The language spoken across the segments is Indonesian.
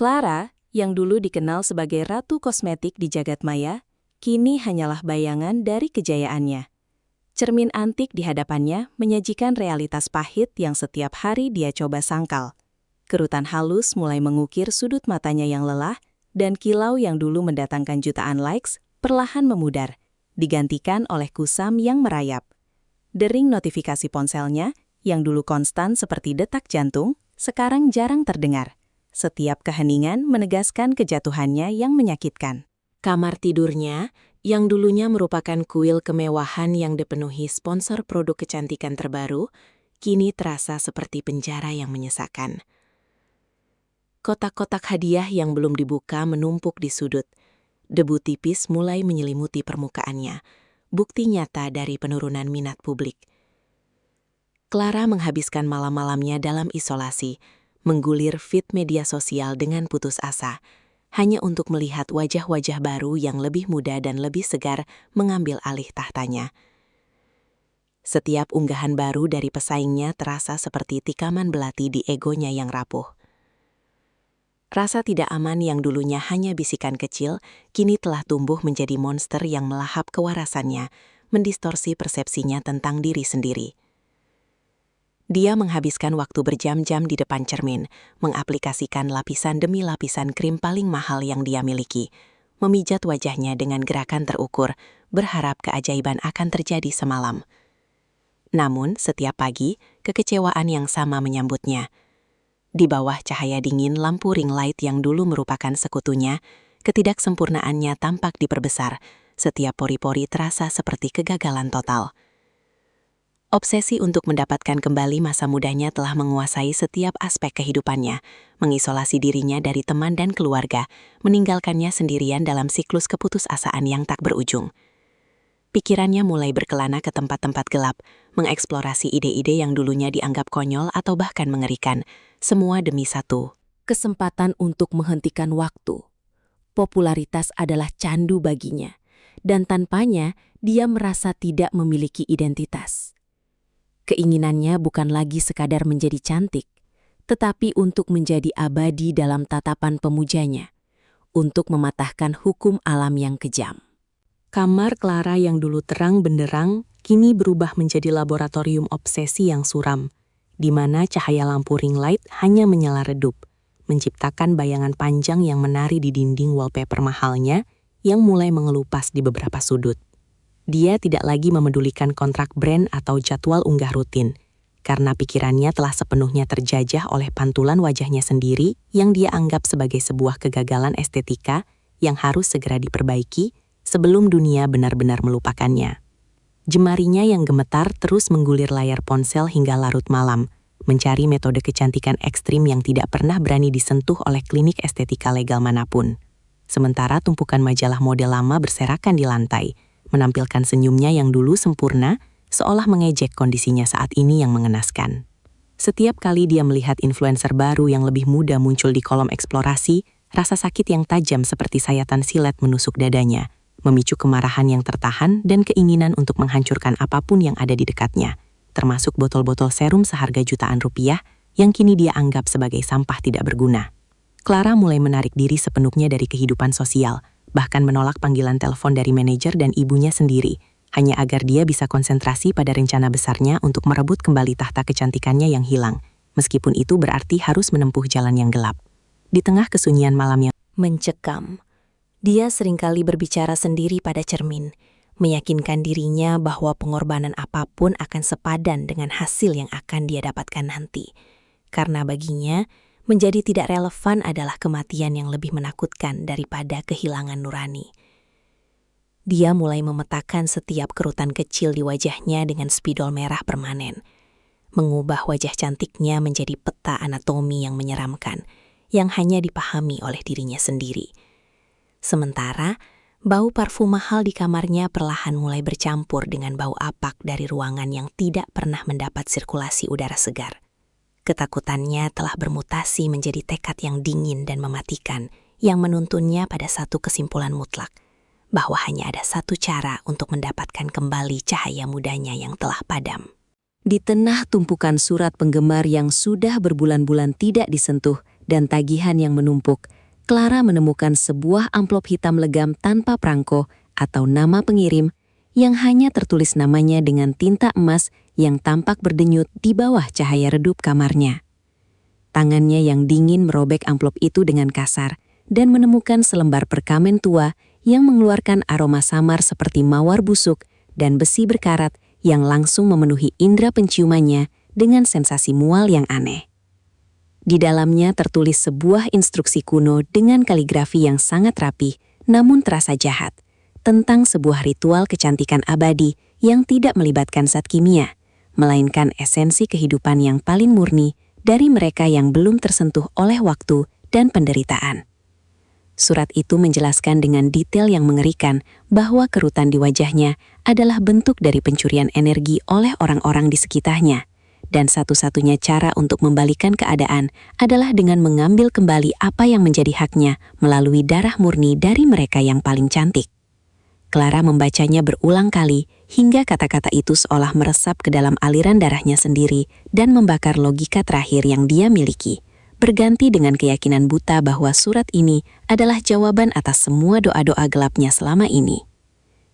Clara, yang dulu dikenal sebagai ratu kosmetik di jagadmaya, kini hanyalah bayangan dari kejayaannya. Cermin antik di hadapannya menyajikan realitas pahit yang setiap hari dia coba sangkal. Kerutan halus mulai mengukir sudut matanya yang lelah, dan kilau yang dulu mendatangkan jutaan likes perlahan memudar, digantikan oleh kusam yang merayap. Dering notifikasi ponselnya, yang dulu konstan seperti detak jantung, sekarang jarang terdengar. Setiap keheningan menegaskan kejatuhannya yang menyakitkan. Kamar tidurnya, yang dulunya merupakan kuil kemewahan yang dipenuhi sponsor produk kecantikan terbaru, kini terasa seperti penjara yang menyesakkan. Kotak-kotak hadiah yang belum dibuka menumpuk di sudut. Debu tipis mulai menyelimuti permukaannya, bukti nyata dari penurunan minat publik. Clara menghabiskan malam-malamnya dalam isolasi, menggulir feed media sosial dengan putus asa, hanya untuk melihat wajah-wajah baru yang lebih muda dan lebih segar mengambil alih tahtanya. Setiap unggahan baru dari pesaingnya terasa seperti tikaman belati di egonya yang rapuh. Rasa tidak aman yang dulunya hanya bisikan kecil, kini telah tumbuh menjadi monster yang melahap kewarasannya, mendistorsi persepsinya tentang diri sendiri. Dia menghabiskan waktu berjam-jam di depan cermin, mengaplikasikan lapisan demi lapisan krim paling mahal yang dia miliki, memijat wajahnya dengan gerakan terukur, berharap keajaiban akan terjadi semalam. Namun, setiap pagi, kekecewaan yang sama menyambutnya. Di bawah cahaya dingin lampu ring light yang dulu merupakan sekutunya, ketidaksempurnaannya tampak diperbesar, setiap pori-pori terasa seperti kegagalan total. Obsesi untuk mendapatkan kembali masa mudanya telah menguasai setiap aspek kehidupannya, mengisolasi dirinya dari teman dan keluarga, meninggalkannya sendirian dalam siklus keputusasaan yang tak berujung. Pikirannya mulai berkelana ke tempat-tempat gelap, mengeksplorasi ide-ide yang dulunya dianggap konyol atau bahkan mengerikan, semua demi satu: kesempatan untuk menghentikan waktu. Popularitas adalah candu baginya, dan tanpanya dia merasa tidak memiliki identitas. Keinginannya bukan lagi sekadar menjadi cantik, tetapi untuk menjadi abadi dalam tatapan pemujanya, untuk mematahkan hukum alam yang kejam. Kamar Clara yang dulu terang benderang, kini berubah menjadi laboratorium obsesi yang suram, di mana cahaya lampu ring light hanya menyala redup, menciptakan bayangan panjang yang menari di dinding wallpaper mahalnya yang mulai mengelupas di beberapa sudut. Dia tidak lagi memedulikan kontrak brand atau jadwal unggah rutin, karena pikirannya telah sepenuhnya terjajah oleh pantulan wajahnya sendiri yang dia anggap sebagai sebuah kegagalan estetika yang harus segera diperbaiki sebelum dunia benar-benar melupakannya. Jemarinya yang gemetar terus menggulir layar ponsel hingga larut malam, mencari metode kecantikan ekstrim yang tidak pernah berani disentuh oleh klinik estetika legal manapun. Sementara tumpukan majalah model lama berserakan di lantai, menampilkan senyumnya yang dulu sempurna, seolah mengejek kondisinya saat ini yang mengenaskan. Setiap kali dia melihat influencer baru yang lebih muda muncul di kolom eksplorasi, rasa sakit yang tajam seperti sayatan silet menusuk dadanya, memicu kemarahan yang tertahan dan keinginan untuk menghancurkan apapun yang ada di dekatnya, termasuk botol-botol serum seharga jutaan rupiah yang kini dia anggap sebagai sampah tidak berguna. Clara mulai menarik diri sepenuhnya dari kehidupan sosial, bahkan menolak panggilan telepon dari manajer dan ibunya sendiri, hanya agar dia bisa konsentrasi pada rencana besarnya untuk merebut kembali tahta kecantikannya yang hilang, meskipun itu berarti harus menempuh jalan yang gelap. Di tengah kesunyian malam yang mencekam, dia seringkali berbicara sendiri pada cermin, meyakinkan dirinya bahwa pengorbanan apapun akan sepadan dengan hasil yang akan dia dapatkan nanti. Karena baginya, menjadi tidak relevan adalah kematian yang lebih menakutkan daripada kehilangan nurani. Dia mulai memetakan setiap kerutan kecil di wajahnya dengan spidol merah permanen, mengubah wajah cantiknya menjadi peta anatomi yang menyeramkan, yang hanya dipahami oleh dirinya sendiri. Sementara, bau parfum mahal di kamarnya perlahan mulai bercampur dengan bau apak dari ruangan yang tidak pernah mendapat sirkulasi udara segar. Ketakutannya telah bermutasi menjadi tekad yang dingin dan mematikan, yang menuntunnya pada satu kesimpulan mutlak, bahwa hanya ada satu cara untuk mendapatkan kembali cahaya mudanya yang telah padam. Di tengah tumpukan surat penggemar yang sudah berbulan-bulan tidak disentuh dan tagihan yang menumpuk, Clara menemukan sebuah amplop hitam legam tanpa prangko atau nama pengirim yang hanya tertulis namanya dengan tinta emas yang tampak berdenyut di bawah cahaya redup kamarnya. Tangannya yang dingin merobek amplop itu dengan kasar dan menemukan selembar perkamen tua yang mengeluarkan aroma samar seperti mawar busuk dan besi berkarat yang langsung memenuhi indera penciumannya dengan sensasi mual yang aneh. Di dalamnya tertulis sebuah instruksi kuno dengan kaligrafi yang sangat rapi, namun terasa jahat, tentang sebuah ritual kecantikan abadi yang tidak melibatkan zat kimia, melainkan esensi kehidupan yang paling murni dari mereka yang belum tersentuh oleh waktu dan penderitaan. Surat itu menjelaskan dengan detail yang mengerikan bahwa kerutan di wajahnya adalah bentuk dari pencurian energi oleh orang-orang di sekitarnya, dan satu-satunya cara untuk membalikan keadaan adalah dengan mengambil kembali apa yang menjadi haknya melalui darah murni dari mereka yang paling cantik. Clara membacanya berulang kali hingga kata-kata itu seolah meresap ke dalam aliran darahnya sendiri dan membakar logika terakhir yang dia miliki, berganti dengan keyakinan buta bahwa surat ini adalah jawaban atas semua doa-doa gelapnya selama ini.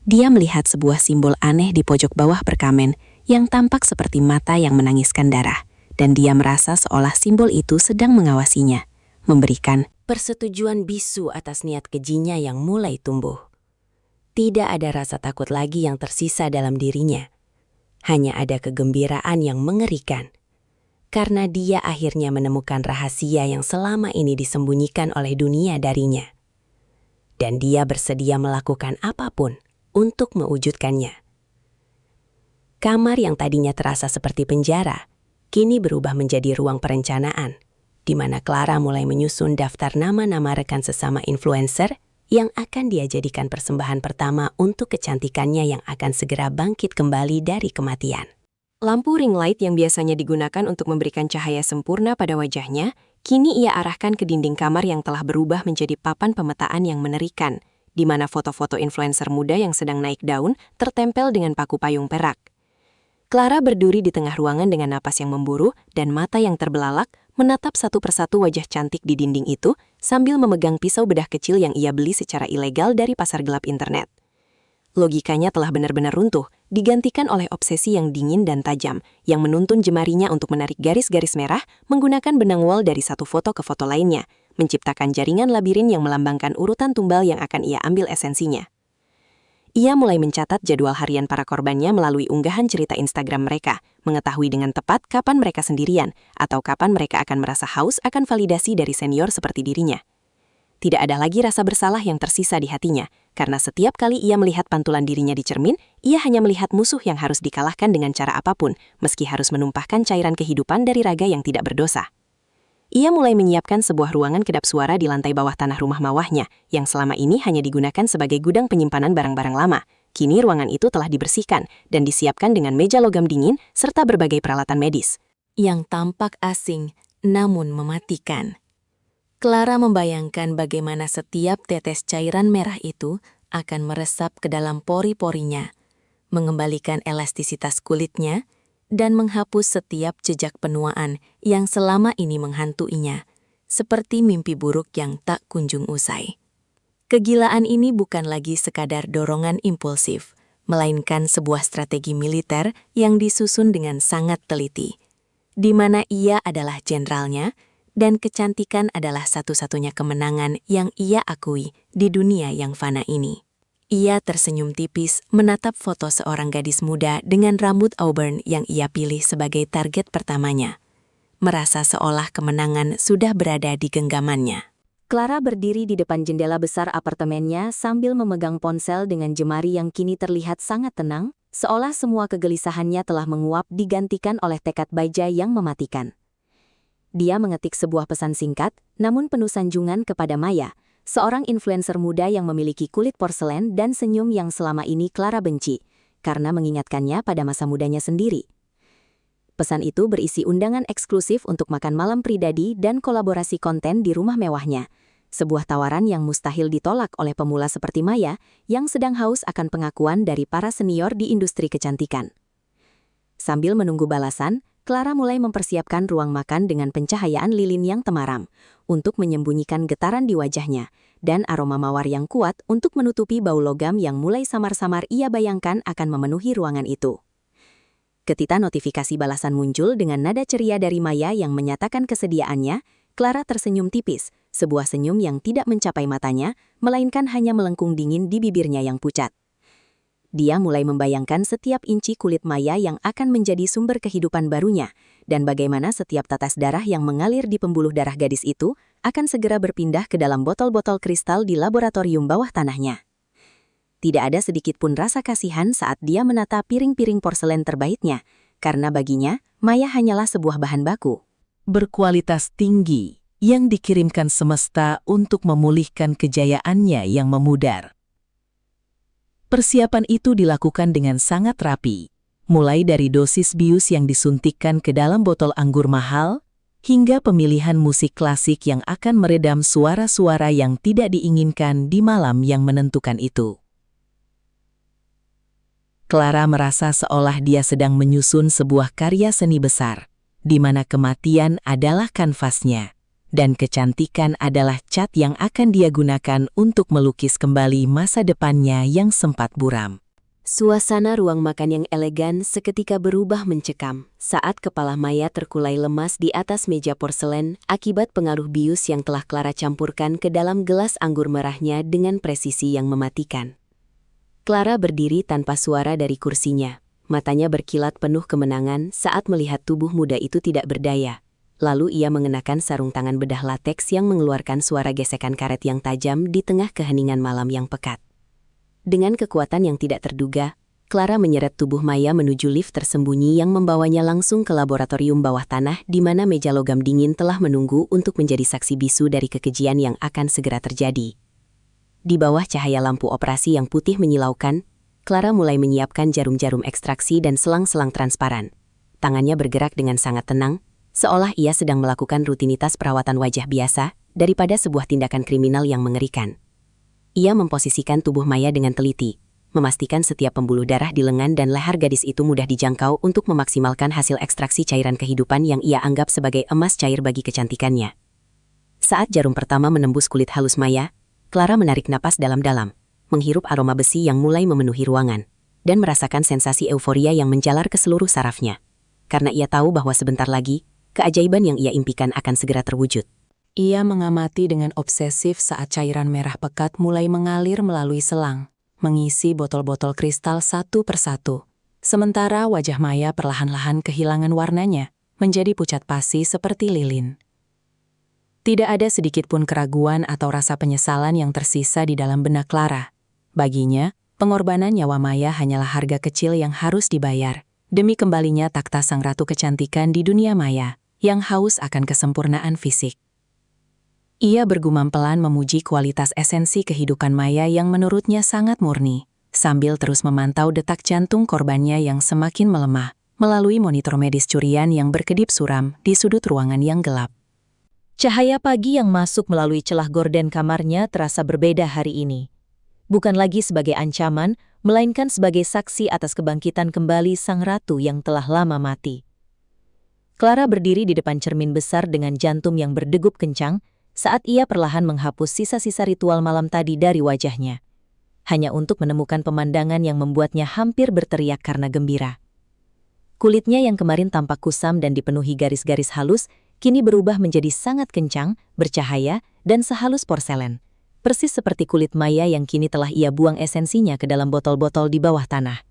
Dia melihat sebuah simbol aneh di pojok bawah perkamen yang tampak seperti mata yang menangiskan darah, dan dia merasa seolah simbol itu sedang mengawasinya, memberikan persetujuan bisu atas niat kejinya yang mulai tumbuh. Tidak ada rasa takut lagi yang tersisa dalam dirinya. Hanya ada kegembiraan yang mengerikan, karena dia akhirnya menemukan rahasia yang selama ini disembunyikan oleh dunia darinya. Dan dia bersedia melakukan apapun untuk mewujudkannya. Kamar yang tadinya terasa seperti penjara, kini berubah menjadi ruang perencanaan, di mana Clara mulai menyusun daftar nama-nama rekan sesama influencer yang akan dia jadikan persembahan pertama untuk kecantikannya yang akan segera bangkit kembali dari kematian. Lampu ring light yang biasanya digunakan untuk memberikan cahaya sempurna pada wajahnya, kini ia arahkan ke dinding kamar yang telah berubah menjadi papan pemetaan yang mengerikan, di mana foto-foto influencer muda yang sedang naik daun tertempel dengan paku payung perak. Clara berdiri di tengah ruangan dengan napas yang memburu dan mata yang terbelalak, menatap satu persatu wajah cantik di dinding itu sambil memegang pisau bedah kecil yang ia beli secara ilegal dari pasar gelap internet. Logikanya telah benar-benar runtuh, digantikan oleh obsesi yang dingin dan tajam, yang menuntun jemarinya untuk menarik garis-garis merah menggunakan benang wol dari satu foto ke foto lainnya, menciptakan jaringan labirin yang melambangkan urutan tumbal yang akan ia ambil esensinya. Ia mulai mencatat jadwal harian para korbannya melalui unggahan cerita Instagram mereka, mengetahui dengan tepat kapan mereka sendirian, atau kapan mereka akan merasa haus akan validasi dari senior seperti dirinya. Tidak ada lagi rasa bersalah yang tersisa di hatinya, karena setiap kali ia melihat pantulan dirinya di cermin, ia hanya melihat musuh yang harus dikalahkan dengan cara apapun, meski harus menumpahkan cairan kehidupan dari raga yang tidak berdosa. Ia mulai menyiapkan sebuah ruangan kedap suara di lantai bawah tanah rumah mawahnya, yang selama ini hanya digunakan sebagai gudang penyimpanan barang-barang lama. Kini ruangan itu telah dibersihkan dan disiapkan dengan meja logam dingin serta berbagai peralatan medis, yang tampak asing namun mematikan. Clara membayangkan bagaimana setiap tetes cairan merah itu akan meresap ke dalam pori-porinya, mengembalikan elastisitas kulitnya, dan menghapus setiap jejak penuaan yang selama ini menghantuinya, seperti mimpi buruk yang tak kunjung usai. Kegilaan ini bukan lagi sekadar dorongan impulsif, melainkan sebuah strategi militer yang disusun dengan sangat teliti, di mana ia adalah jenderalnya, dan kecantikan adalah satu-satunya kemenangan yang ia akui di dunia yang fana ini. Ia tersenyum tipis menatap foto seorang gadis muda dengan rambut auburn yang ia pilih sebagai target pertamanya, merasa seolah kemenangan sudah berada di genggamannya. Clara berdiri di depan jendela besar apartemennya sambil memegang ponsel dengan jemari yang kini terlihat sangat tenang, seolah semua kegelisahannya telah menguap digantikan oleh tekad baja yang mematikan. Dia mengetik sebuah pesan singkat, namun penuh sanjungan kepada Maya, seorang influencer muda yang memiliki kulit porselen dan senyum yang selama ini Clara benci, karena mengingatkannya pada masa mudanya sendiri. Pesan itu berisi undangan eksklusif untuk makan malam pribadi dan kolaborasi konten di rumah mewahnya, sebuah tawaran yang mustahil ditolak oleh pemula seperti Maya yang sedang haus akan pengakuan dari para senior di industri kecantikan. Sambil menunggu balasan, Clara mulai mempersiapkan ruang makan dengan pencahayaan lilin yang temaram untuk menyembunyikan getaran di wajahnya dan aroma mawar yang kuat untuk menutupi bau logam yang mulai samar-samar ia bayangkan akan memenuhi ruangan itu. Ketika notifikasi balasan muncul dengan nada ceria dari Maya yang menyatakan kesediaannya, Clara tersenyum tipis, sebuah senyum yang tidak mencapai matanya, melainkan hanya melengkung dingin di bibirnya yang pucat. Dia mulai membayangkan setiap inci kulit Maya yang akan menjadi sumber kehidupan barunya, dan bagaimana setiap tetes darah yang mengalir di pembuluh darah gadis itu akan segera berpindah ke dalam botol-botol kristal di laboratorium bawah tanahnya. Tidak ada sedikit pun rasa kasihan saat dia menata piring-piring porselen terbaiknya, karena baginya, Maya hanyalah sebuah bahan baku berkualitas tinggi yang dikirimkan semesta untuk memulihkan kejayaannya yang memudar. Persiapan itu dilakukan dengan sangat rapi, mulai dari dosis bius yang disuntikkan ke dalam botol anggur mahal, hingga pemilihan musik klasik yang akan meredam suara-suara yang tidak diinginkan di malam yang menentukan itu. Clara merasa seolah dia sedang menyusun sebuah karya seni besar, di mana kematian adalah kanvasnya, dan kecantikan adalah cat yang akan dia gunakan untuk melukis kembali masa depannya yang sempat buram. Suasana ruang makan yang elegan seketika berubah mencekam saat kepala Maya terkulai lemas di atas meja porselen akibat pengaruh bius yang telah Clara campurkan ke dalam gelas anggur merahnya dengan presisi yang mematikan. Clara berdiri tanpa suara dari kursinya, matanya berkilat penuh kemenangan saat melihat tubuh muda itu tidak berdaya. Lalu ia mengenakan sarung tangan bedah lateks yang mengeluarkan suara gesekan karet yang tajam di tengah keheningan malam yang pekat. Dengan kekuatan yang tidak terduga, Clara menyeret tubuh Maya menuju lift tersembunyi yang membawanya langsung ke laboratorium bawah tanah di mana meja logam dingin telah menunggu untuk menjadi saksi bisu dari kekejian yang akan segera terjadi. Di bawah cahaya lampu operasi yang putih menyilaukan, Clara mulai menyiapkan jarum-jarum ekstraksi dan selang-selang transparan. Tangannya bergerak dengan sangat tenang, seolah ia sedang melakukan rutinitas perawatan wajah biasa daripada sebuah tindakan kriminal yang mengerikan. Ia memposisikan tubuh Maya dengan teliti, memastikan setiap pembuluh darah di lengan dan leher gadis itu mudah dijangkau untuk memaksimalkan hasil ekstraksi cairan kehidupan yang ia anggap sebagai emas cair bagi kecantikannya. Saat jarum pertama menembus kulit halus Maya, Clara menarik napas dalam-dalam, menghirup aroma besi yang mulai memenuhi ruangan, dan merasakan sensasi euforia yang menjalar ke seluruh sarafnya. Karena ia tahu bahwa sebentar lagi, keajaiban yang ia impikan akan segera terwujud. Ia mengamati dengan obsesif saat cairan merah pekat mulai mengalir melalui selang, mengisi botol-botol kristal satu persatu. Sementara wajah Maya perlahan-lahan kehilangan warnanya, menjadi pucat pasi seperti lilin. Tidak ada sedikit pun keraguan atau rasa penyesalan yang tersisa di dalam benak Clara. Baginya, pengorbanan nyawa Maya hanyalah harga kecil yang harus dibayar, demi kembalinya takhta sang ratu kecantikan di dunia maya, yang haus akan kesempurnaan fisik. Ia bergumam pelan memuji kualitas esensi kehidupan Maya yang menurutnya sangat murni, sambil terus memantau detak jantung korbannya yang semakin melemah, melalui monitor medis curian yang berkedip suram di sudut ruangan yang gelap. Cahaya pagi yang masuk melalui celah gorden kamarnya terasa berbeda hari ini. Bukan lagi sebagai ancaman, melainkan sebagai saksi atas kebangkitan kembali sang ratu yang telah lama mati. Clara berdiri di depan cermin besar dengan jantung yang berdegup kencang saat ia perlahan menghapus sisa-sisa ritual malam tadi dari wajahnya. Hanya untuk menemukan pemandangan yang membuatnya hampir berteriak karena gembira. Kulitnya yang kemarin tampak kusam dan dipenuhi garis-garis halus, kini berubah menjadi sangat kencang, bercahaya, dan sehalus porselen. Persis seperti kulit Maya yang kini telah ia buang esensinya ke dalam botol-botol di bawah tanah.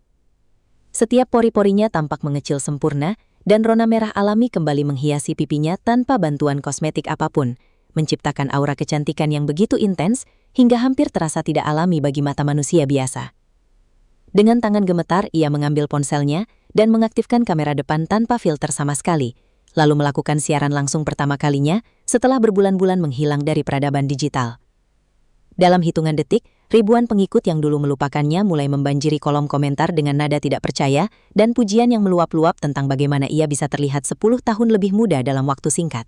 Setiap pori-porinya tampak mengecil sempurna, dan rona merah alami kembali menghiasi pipinya tanpa bantuan kosmetik apapun, menciptakan aura kecantikan yang begitu intens hingga hampir terasa tidak alami bagi mata manusia biasa. Dengan tangan gemetar, ia mengambil ponselnya dan mengaktifkan kamera depan tanpa filter sama sekali, lalu melakukan siaran langsung pertama kalinya setelah berbulan-bulan menghilang dari peradaban digital. Dalam hitungan detik, ribuan pengikut yang dulu melupakannya mulai membanjiri kolom komentar dengan nada tidak percaya dan pujian yang meluap-luap tentang bagaimana ia bisa terlihat 10 tahun lebih muda dalam waktu singkat.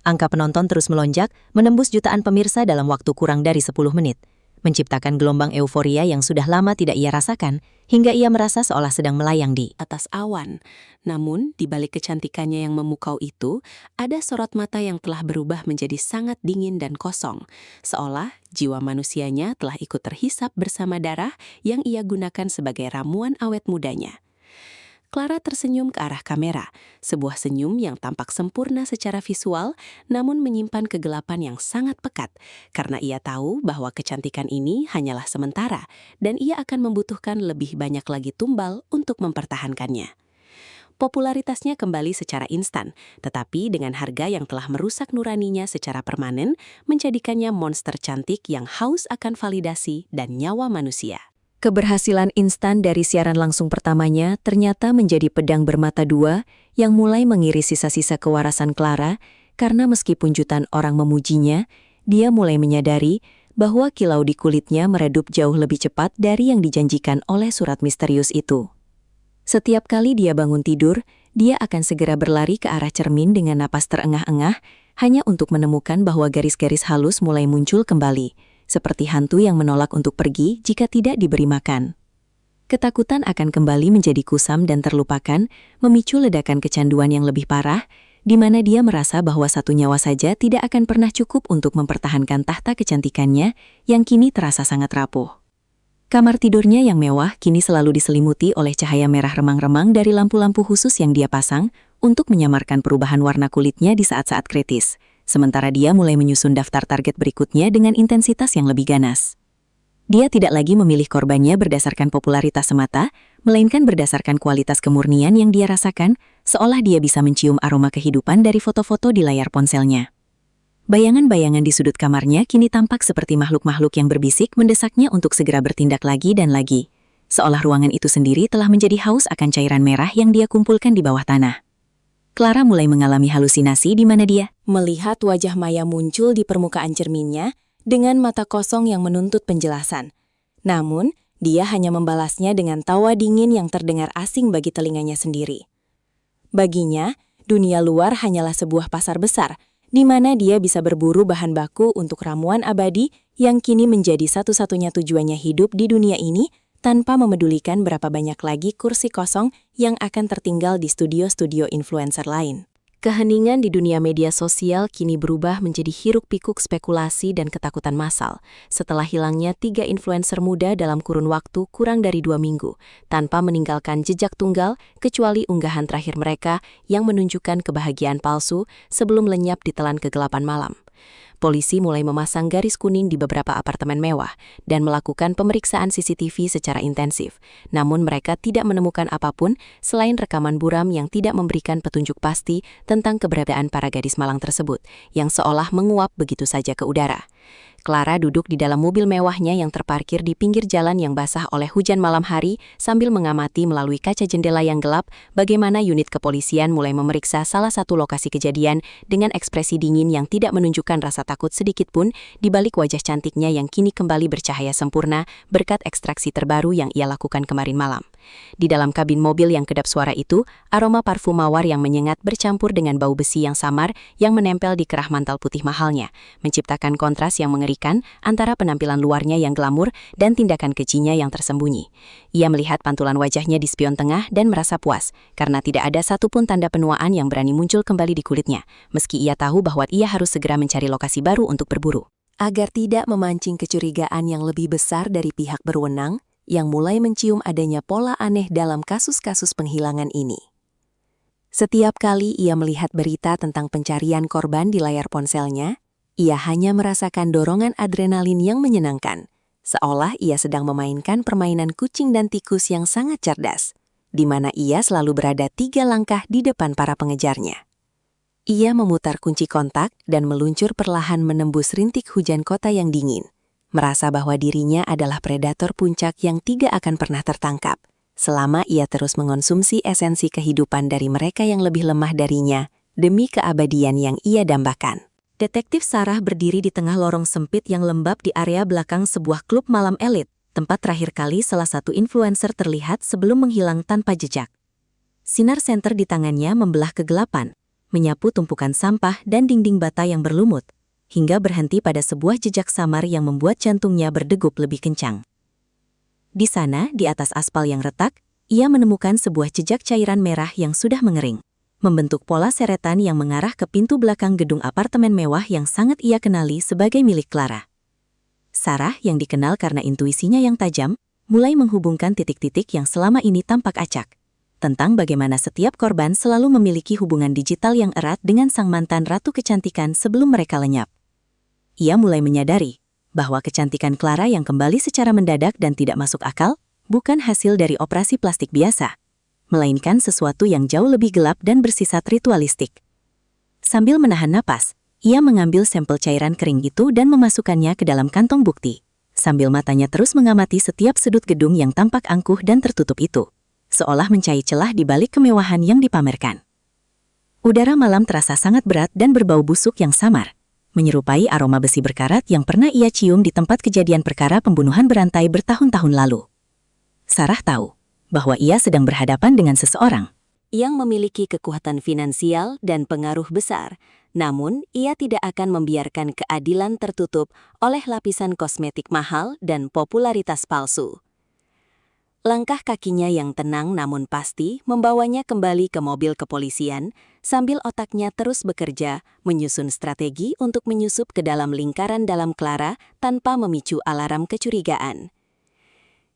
Angka penonton terus melonjak, menembus jutaan pemirsa dalam waktu kurang dari 10 menit. menciptakan gelombang euforia yang sudah lama tidak ia rasakan, hingga ia merasa seolah sedang melayang di atas awan. Namun, di balik kecantikannya yang memukau itu, ada sorot mata yang telah berubah menjadi sangat dingin dan kosong. Seolah jiwa manusianya telah ikut terhisap bersama darah yang ia gunakan sebagai ramuan awet mudanya. Clara tersenyum ke arah kamera, sebuah senyum yang tampak sempurna secara visual, namun menyimpan kegelapan yang sangat pekat, karena ia tahu bahwa kecantikan ini hanyalah sementara, dan ia akan membutuhkan lebih banyak lagi tumbal untuk mempertahankannya. Popularitasnya kembali secara instan, tetapi dengan harga yang telah merusak nuraninya secara permanen, menjadikannya monster cantik yang haus akan validasi dan nyawa manusia. Keberhasilan instan dari siaran langsung pertamanya ternyata menjadi pedang bermata dua yang mulai mengiris sisa-sisa kewarasan Clara, karena meskipun jutaan orang memujinya, dia mulai menyadari bahwa kilau di kulitnya meredup jauh lebih cepat dari yang dijanjikan oleh surat misterius itu. Setiap kali dia bangun tidur, dia akan segera berlari ke arah cermin dengan napas terengah-engah, hanya untuk menemukan bahwa garis-garis halus mulai muncul kembali, seperti hantu yang menolak untuk pergi jika tidak diberi makan. Ketakutan akan kembali menjadi kusam dan terlupakan, memicu ledakan kecanduan yang lebih parah, di mana dia merasa bahwa satu nyawa saja tidak akan pernah cukup untuk mempertahankan tahta kecantikannya yang kini terasa sangat rapuh. Kamar tidurnya yang mewah kini selalu diselimuti oleh cahaya merah remang-remang dari lampu-lampu khusus yang dia pasang untuk menyamarkan perubahan warna kulitnya di saat-saat kritis. Sementara dia mulai menyusun daftar target berikutnya dengan intensitas yang lebih ganas. Dia tidak lagi memilih korbannya berdasarkan popularitas semata, melainkan berdasarkan kualitas kemurnian yang dia rasakan, seolah dia bisa mencium aroma kehidupan dari foto-foto di layar ponselnya. Bayangan-bayangan di sudut kamarnya kini tampak seperti makhluk-makhluk yang berbisik mendesaknya untuk segera bertindak lagi dan lagi, seolah ruangan itu sendiri telah menjadi haus akan cairan merah yang dia kumpulkan di bawah tanah. Clara mulai mengalami halusinasi di mana dia melihat wajah Maya muncul di permukaan cerminnya dengan mata kosong yang menuntut penjelasan. Namun, dia hanya membalasnya dengan tawa dingin yang terdengar asing bagi telinganya sendiri. Baginya, dunia luar hanyalah sebuah pasar besar, di mana dia bisa berburu bahan baku untuk ramuan abadi yang kini menjadi satu-satunya tujuannya hidup di dunia ini, tanpa memedulikan berapa banyak lagi kursi kosong yang akan tertinggal di studio-studio influencer lain. Keheningan di dunia media sosial kini berubah menjadi hiruk-pikuk spekulasi dan ketakutan massal setelah hilangnya 3 influencer muda dalam kurun waktu kurang dari 2 minggu, tanpa meninggalkan jejak tunggal kecuali unggahan terakhir mereka yang menunjukkan kebahagiaan palsu sebelum lenyap di telan kegelapan malam. Polisi mulai memasang garis kuning di beberapa apartemen mewah dan melakukan pemeriksaan CCTV secara intensif. Namun mereka tidak menemukan apapun selain rekaman buram yang tidak memberikan petunjuk pasti tentang keberadaan para gadis malang tersebut, yang seolah menguap begitu saja ke udara. Clara duduk di dalam mobil mewahnya yang terparkir di pinggir jalan yang basah oleh hujan malam hari sambil mengamati melalui kaca jendela yang gelap bagaimana unit kepolisian mulai memeriksa salah satu lokasi kejadian dengan ekspresi dingin yang tidak menunjukkan rasa takut sedikit pun di balik wajah cantiknya yang kini kembali bercahaya sempurna berkat ekstraksi terbaru yang ia lakukan kemarin malam. Di dalam kabin mobil yang kedap suara itu, aroma parfum mawar yang menyengat bercampur dengan bau besi yang samar yang menempel di kerah mantel putih mahalnya, menciptakan kontras yang mengerikan antara penampilan luarnya yang glamur dan tindakan kejinya yang tersembunyi. Ia melihat pantulan wajahnya di spion tengah dan merasa puas, karena tidak ada satupun tanda penuaan yang berani muncul kembali di kulitnya, meski ia tahu bahwa ia harus segera mencari lokasi baru untuk berburu. Agar tidak memancing kecurigaan yang lebih besar dari pihak berwenang, yang mulai mencium adanya pola aneh dalam kasus-kasus penghilangan ini. Setiap kali ia melihat berita tentang pencarian korban di layar ponselnya, ia hanya merasakan dorongan adrenalin yang menyenangkan, seolah ia sedang memainkan permainan kucing dan tikus yang sangat cerdas, di mana ia selalu berada 3 langkah di depan para pengejarnya. Ia memutar kunci kontak dan meluncur perlahan menembus rintik hujan kota yang dingin, merasa bahwa dirinya adalah predator puncak yang tidak akan pernah tertangkap, selama ia terus mengonsumsi esensi kehidupan dari mereka yang lebih lemah darinya, demi keabadian yang ia dambakan. Detektif Sarah berdiri di tengah lorong sempit yang lembab di area belakang sebuah klub malam elit, tempat terakhir kali salah satu influencer terlihat sebelum menghilang tanpa jejak. Sinar senter di tangannya membelah kegelapan, menyapu tumpukan sampah dan dinding bata yang berlumut, hingga berhenti pada sebuah jejak samar yang membuat jantungnya berdegup lebih kencang. Di sana, di atas aspal yang retak, ia menemukan sebuah jejak cairan merah yang sudah mengering, membentuk pola seretan yang mengarah ke pintu belakang gedung apartemen mewah yang sangat ia kenali sebagai milik Clara. Sarah, yang dikenal karena intuisinya yang tajam, mulai menghubungkan titik-titik yang selama ini tampak acak, tentang bagaimana setiap korban selalu memiliki hubungan digital yang erat dengan sang mantan ratu kecantikan sebelum mereka lenyap. Ia mulai menyadari bahwa kecantikan Clara yang kembali secara mendadak dan tidak masuk akal bukan hasil dari operasi plastik biasa, melainkan sesuatu yang jauh lebih gelap dan bersifat ritualistik. Sambil menahan napas, ia mengambil sampel cairan kering itu dan memasukkannya ke dalam kantong bukti, sambil matanya terus mengamati setiap sudut gedung yang tampak angkuh dan tertutup itu, seolah mencari celah di balik kemewahan yang dipamerkan. Udara malam terasa sangat berat dan berbau busuk yang samar, menyerupai aroma besi berkarat yang pernah ia cium di tempat kejadian perkara pembunuhan berantai bertahun-tahun lalu. Sarah tahu bahwa ia sedang berhadapan dengan seseorang yang memiliki kekuatan finansial dan pengaruh besar, namun ia tidak akan membiarkan keadilan tertutup oleh lapisan kosmetik mahal dan popularitas palsu. Langkah kakinya yang tenang namun pasti membawanya kembali ke mobil kepolisian, sambil otaknya terus bekerja menyusun strategi untuk menyusup ke dalam lingkaran dalam Clara tanpa memicu alarm kecurigaan.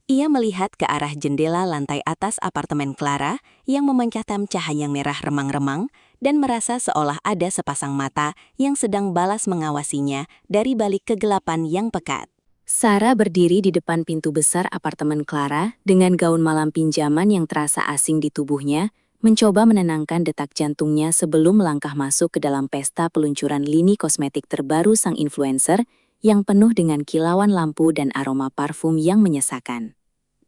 Ia melihat ke arah jendela lantai atas apartemen Clara yang memancarkan cahaya merah remang-remang dan merasa seolah ada sepasang mata yang sedang balas mengawasinya dari balik kegelapan yang pekat. Sarah berdiri di depan pintu besar apartemen Clara dengan gaun malam pinjaman yang terasa asing di tubuhnya, mencoba menenangkan detak jantungnya sebelum melangkah masuk ke dalam pesta peluncuran lini kosmetik terbaru sang influencer yang penuh dengan kilauan lampu dan aroma parfum yang menyesakan.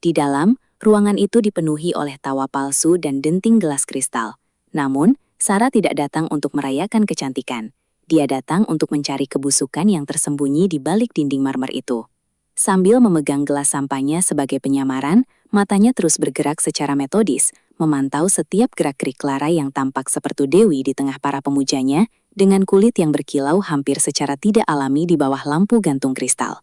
Di dalam, ruangan itu dipenuhi oleh tawa palsu dan denting gelas kristal. Namun, Sarah tidak datang untuk merayakan kecantikan. Dia datang untuk mencari kebusukan yang tersembunyi di balik dinding marmer itu. Sambil memegang gelas sampahnya sebagai penyamaran, matanya terus bergerak secara metodis, memantau setiap gerak-gerik Clara yang tampak seperti dewi di tengah para pemujanya, dengan kulit yang berkilau hampir secara tidak alami di bawah lampu gantung kristal.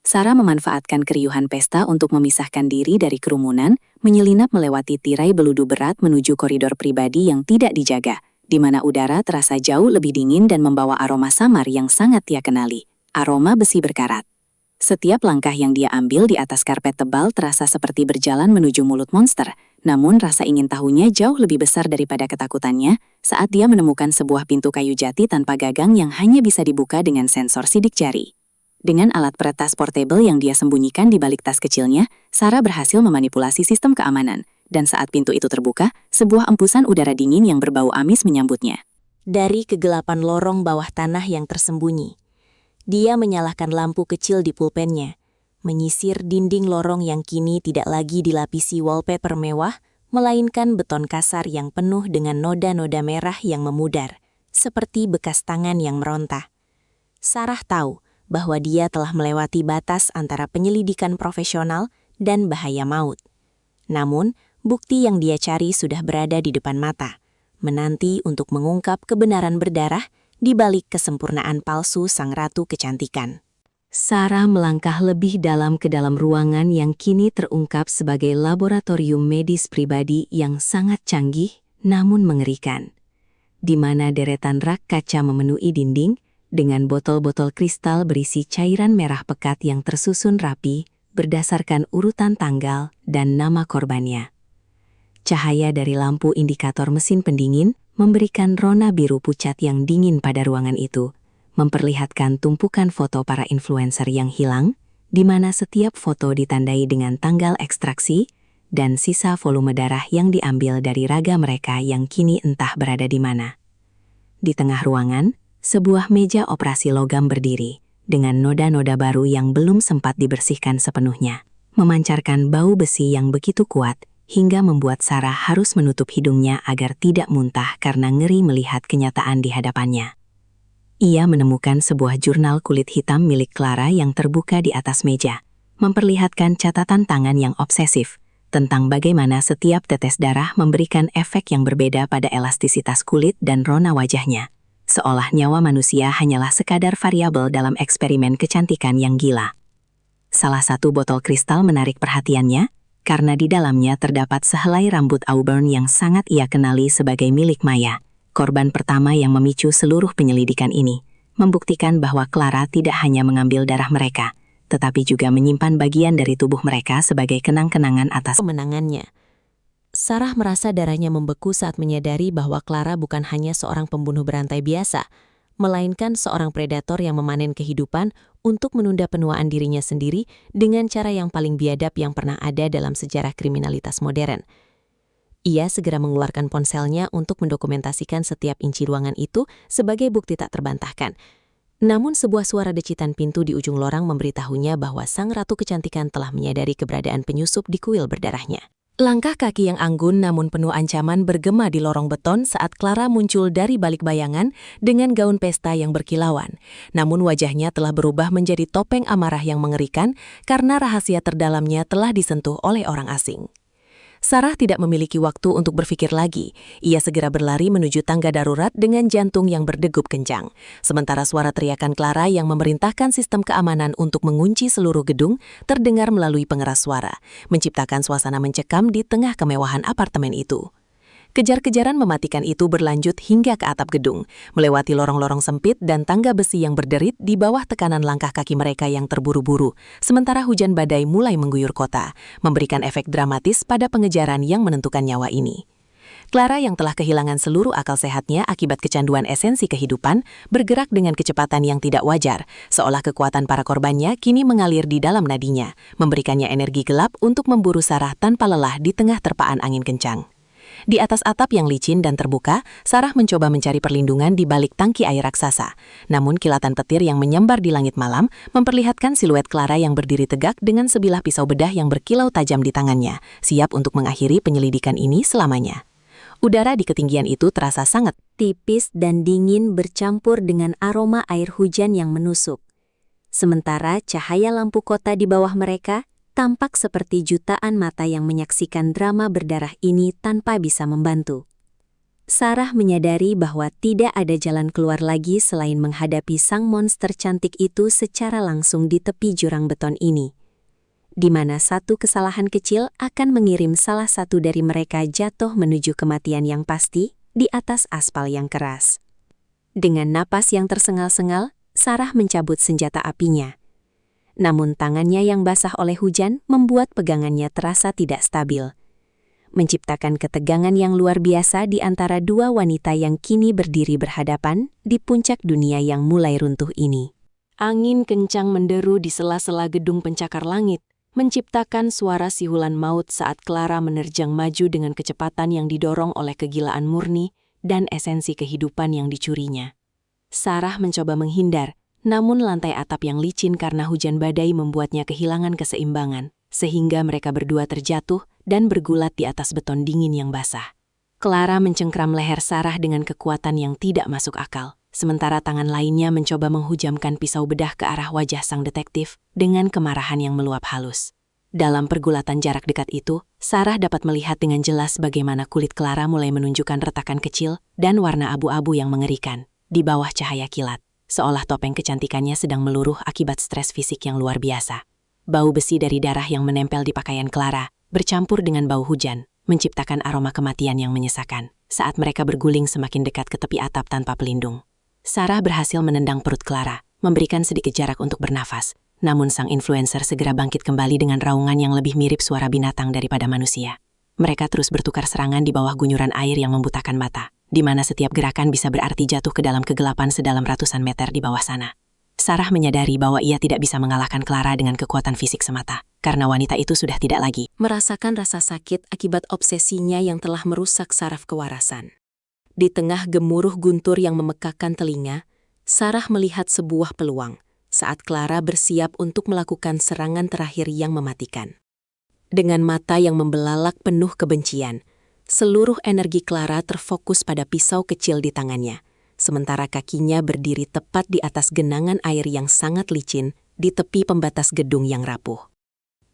Sarah memanfaatkan keriuhan pesta untuk memisahkan diri dari kerumunan, menyelinap melewati tirai beludu berat menuju koridor pribadi yang tidak dijaga, di mana udara terasa jauh lebih dingin dan membawa aroma samar yang sangat dia kenali, aroma besi berkarat. Setiap langkah yang dia ambil di atas karpet tebal terasa seperti berjalan menuju mulut monster, namun rasa ingin tahunya jauh lebih besar daripada ketakutannya saat dia menemukan sebuah pintu kayu jati tanpa gagang yang hanya bisa dibuka dengan sensor sidik jari. Dengan alat peretas portable yang dia sembunyikan di balik tas kecilnya, Sarah berhasil memanipulasi sistem keamanan, dan saat pintu itu terbuka, sebuah empusan udara dingin yang berbau amis menyambutnya. Dari kegelapan lorong bawah tanah yang tersembunyi, dia menyalakan lampu kecil di pulpennya, menyisir dinding lorong yang kini tidak lagi dilapisi wallpaper mewah, melainkan beton kasar yang penuh dengan noda-noda merah yang memudar, seperti bekas tangan yang meronta. Sarah tahu bahwa dia telah melewati batas antara penyelidikan profesional dan bahaya maut. Namun, bukti yang dia cari sudah berada di depan mata, menanti untuk mengungkap kebenaran berdarah di balik kesempurnaan palsu sang ratu kecantikan. Sarah melangkah lebih dalam ke dalam ruangan yang kini terungkap sebagai laboratorium medis pribadi yang sangat canggih namun mengerikan, di mana deretan rak kaca memenuhi dinding dengan botol-botol kristal berisi cairan merah pekat yang tersusun rapi berdasarkan urutan tanggal dan nama korbannya. Cahaya dari lampu indikator mesin pendingin memberikan rona biru pucat yang dingin pada ruangan itu, memperlihatkan tumpukan foto para influencer yang hilang, di mana setiap foto ditandai dengan tanggal ekstraksi dan sisa volume darah yang diambil dari raga mereka yang kini entah berada di mana. Di tengah ruangan, sebuah meja operasi logam berdiri, dengan noda-noda baru yang belum sempat dibersihkan sepenuhnya, memancarkan bau besi yang begitu kuat, hingga membuat Sarah harus menutup hidungnya agar tidak muntah karena ngeri melihat kenyataan di hadapannya. Ia menemukan sebuah jurnal kulit hitam milik Clara yang terbuka di atas meja, memperlihatkan catatan tangan yang obsesif tentang bagaimana setiap tetes darah memberikan efek yang berbeda pada elastisitas kulit dan rona wajahnya, seolah nyawa manusia hanyalah sekadar variabel dalam eksperimen kecantikan yang gila. Salah satu botol kristal menarik perhatiannya, karena di dalamnya terdapat sehelai rambut auburn yang sangat ia kenali sebagai milik Maya, korban pertama yang memicu seluruh penyelidikan ini, membuktikan bahwa Clara tidak hanya mengambil darah mereka, tetapi juga menyimpan bagian dari tubuh mereka sebagai kenang-kenangan atas kemenangannya. Sarah merasa darahnya membeku saat menyadari bahwa Clara bukan hanya seorang pembunuh berantai biasa, melainkan seorang predator yang memanen kehidupan untuk menunda penuaan dirinya sendiri dengan cara yang paling biadab yang pernah ada dalam sejarah kriminalitas modern. Ia segera mengeluarkan ponselnya untuk mendokumentasikan setiap inci ruangan itu sebagai bukti tak terbantahkan. Namun sebuah suara decitan pintu di ujung lorang memberitahunya bahwa sang ratu kecantikan telah menyadari keberadaan penyusup di kuil berdarahnya. Langkah kaki yang anggun namun penuh ancaman bergema di lorong beton saat Clara muncul dari balik bayangan dengan gaun pesta yang berkilauan. Namun wajahnya telah berubah menjadi topeng amarah yang mengerikan karena rahasia terdalamnya telah disentuh oleh orang asing. Sarah tidak memiliki waktu untuk berpikir lagi. Ia segera berlari menuju tangga darurat dengan jantung yang berdegup kencang. Sementara suara teriakan Clara yang memerintahkan sistem keamanan untuk mengunci seluruh gedung terdengar melalui pengeras suara, menciptakan suasana mencekam di tengah kemewahan apartemen itu. Kejar-kejaran mematikan itu berlanjut hingga ke atap gedung, melewati lorong-lorong sempit dan tangga besi yang berderit di bawah tekanan langkah kaki mereka yang terburu-buru, sementara hujan badai mulai mengguyur kota, memberikan efek dramatis pada pengejaran yang menentukan nyawa ini. Clara yang telah kehilangan seluruh akal sehatnya akibat kecanduan esensi kehidupan, bergerak dengan kecepatan yang tidak wajar, seolah kekuatan para korbannya kini mengalir di dalam nadinya, memberikannya energi gelap untuk memburu Sarah tanpa lelah di tengah terpaan angin kencang. Di atas atap yang licin dan terbuka, Sarah mencoba mencari perlindungan di balik tangki air raksasa. Namun kilatan petir yang menyambar di langit malam memperlihatkan siluet Clara yang berdiri tegak dengan sebilah pisau bedah yang berkilau tajam di tangannya, siap untuk mengakhiri penyelidikan ini selamanya. Udara di ketinggian itu terasa sangat tipis dan dingin bercampur dengan aroma air hujan yang menusuk. Sementara cahaya lampu kota di bawah mereka tampak seperti jutaan mata yang menyaksikan drama berdarah ini tanpa bisa membantu. Sarah menyadari bahwa tidak ada jalan keluar lagi selain menghadapi sang monster cantik itu secara langsung di tepi jurang beton ini, di mana satu kesalahan kecil akan mengirim salah satu dari mereka jatuh menuju kematian yang pasti di atas aspal yang keras. Dengan napas yang tersengal-sengal, Sarah mencabut senjata apinya. Namun tangannya yang basah oleh hujan membuat pegangannya terasa tidak stabil, menciptakan ketegangan yang luar biasa di antara dua wanita yang kini berdiri berhadapan di puncak dunia yang mulai runtuh ini. Angin kencang menderu di sela-sela gedung pencakar langit, menciptakan suara siulan maut saat Clara menerjang maju dengan kecepatan yang didorong oleh kegilaan murni dan esensi kehidupan yang dicurinya. Sarah mencoba menghindar, namun lantai atap yang licin karena hujan badai membuatnya kehilangan keseimbangan, sehingga mereka berdua terjatuh dan bergulat di atas beton dingin yang basah. Clara mencengkram leher Sarah dengan kekuatan yang tidak masuk akal, sementara tangan lainnya mencoba menghujamkan pisau bedah ke arah wajah sang detektif dengan kemarahan yang meluap halus. Dalam pergulatan jarak dekat itu, Sarah dapat melihat dengan jelas bagaimana kulit Clara mulai menunjukkan retakan kecil dan warna abu-abu yang mengerikan di bawah cahaya kilat, seolah topeng kecantikannya sedang meluruh akibat stres fisik yang luar biasa. Bau besi dari darah yang menempel di pakaian Clara bercampur dengan bau hujan, menciptakan aroma kematian yang menyesakan saat mereka berguling semakin dekat ke tepi atap tanpa pelindung. Sarah berhasil menendang perut Clara, memberikan sedikit jarak untuk bernafas, namun sang influencer segera bangkit kembali dengan raungan yang lebih mirip suara binatang daripada manusia. Mereka terus bertukar serangan di bawah gunyuran air yang membutakan mata, di mana setiap gerakan bisa berarti jatuh ke dalam kegelapan sedalam ratusan meter di bawah sana. Sarah menyadari bahwa ia tidak bisa mengalahkan Clara dengan kekuatan fisik semata, karena wanita itu sudah tidak lagi merasakan rasa sakit akibat obsesinya yang telah merusak saraf kewarasan. Di tengah gemuruh guntur yang memekakkan telinga, Sarah melihat sebuah peluang saat Clara bersiap untuk melakukan serangan terakhir yang mematikan. Dengan mata yang membelalak penuh kebencian, seluruh energi Clara terfokus pada pisau kecil di tangannya, sementara kakinya berdiri tepat di atas genangan air yang sangat licin di tepi pembatas gedung yang rapuh.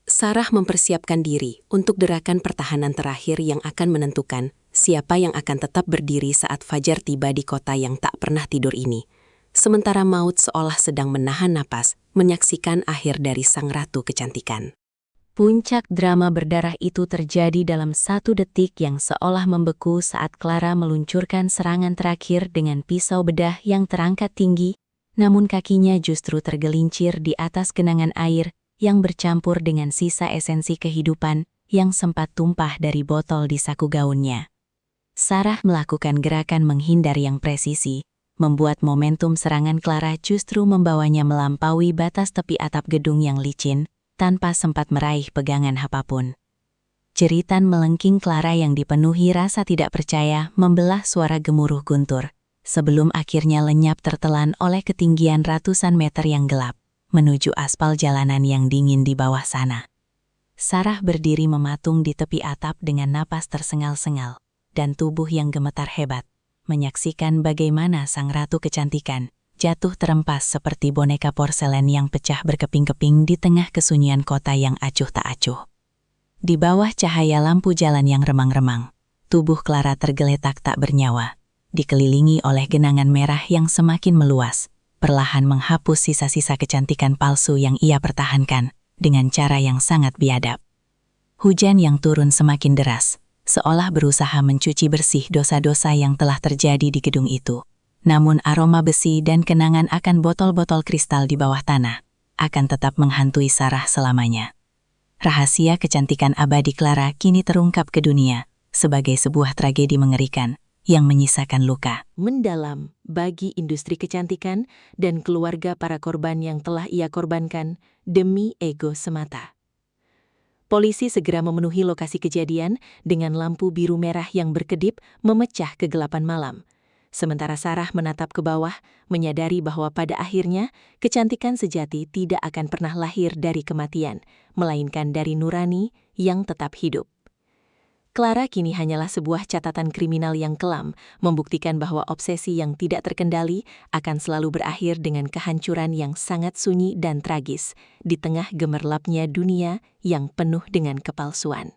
Sarah mempersiapkan diri untuk gerakan pertahanan terakhir yang akan menentukan Siapa yang akan tetap berdiri saat fajar tiba di kota yang tak pernah tidur ini? Sementara maut seolah sedang menahan napas, menyaksikan akhir dari sang ratu kecantikan. Puncak drama berdarah itu terjadi dalam 1 detik yang seolah membeku saat Clara meluncurkan serangan terakhir dengan pisau bedah yang terangkat tinggi, namun kakinya justru tergelincir di atas genangan air yang bercampur dengan sisa esensi kehidupan yang sempat tumpah dari botol di saku gaunnya. Sarah melakukan gerakan menghindar yang presisi, membuat momentum serangan Clara justru membawanya melampaui batas tepi atap gedung yang licin, tanpa sempat meraih pegangan apapun. Jeritan melengking Clara yang dipenuhi rasa tidak percaya membelah suara gemuruh guntur, sebelum akhirnya lenyap tertelan oleh ketinggian ratusan meter yang gelap, menuju aspal jalanan yang dingin di bawah sana. Sarah berdiri mematung di tepi atap dengan napas tersengal-sengal, dan tubuh yang gemetar hebat, menyaksikan bagaimana sang ratu kecantikan jatuh terempas seperti boneka porselen yang pecah berkeping-keping di tengah kesunyian kota yang acuh tak acuh. Di bawah cahaya lampu jalan yang remang-remang, tubuh Clara tergeletak tak bernyawa, dikelilingi oleh genangan merah yang semakin meluas, perlahan menghapus sisa-sisa kecantikan palsu yang ia pertahankan dengan cara yang sangat biadab. Hujan yang turun semakin deras, seolah berusaha mencuci bersih dosa-dosa yang telah terjadi di gedung itu. Namun aroma besi dan kenangan akan botol-botol kristal di bawah tanah akan tetap menghantui Sarah selamanya. Rahasia kecantikan abadi Clara kini terungkap ke dunia sebagai sebuah tragedi mengerikan yang menyisakan luka mendalam bagi industri kecantikan dan keluarga para korban yang telah ia korbankan demi ego semata. Polisi segera memenuhi lokasi kejadian dengan lampu biru merah yang berkedip memecah kegelapan malam. Sementara Sarah menatap ke bawah, menyadari bahwa pada akhirnya kecantikan sejati tidak akan pernah lahir dari kematian, melainkan dari nurani yang tetap hidup. Clara kini hanyalah sebuah catatan kriminal yang kelam, membuktikan bahwa obsesi yang tidak terkendali akan selalu berakhir dengan kehancuran yang sangat sunyi dan tragis di tengah gemerlapnya dunia yang penuh dengan kepalsuan.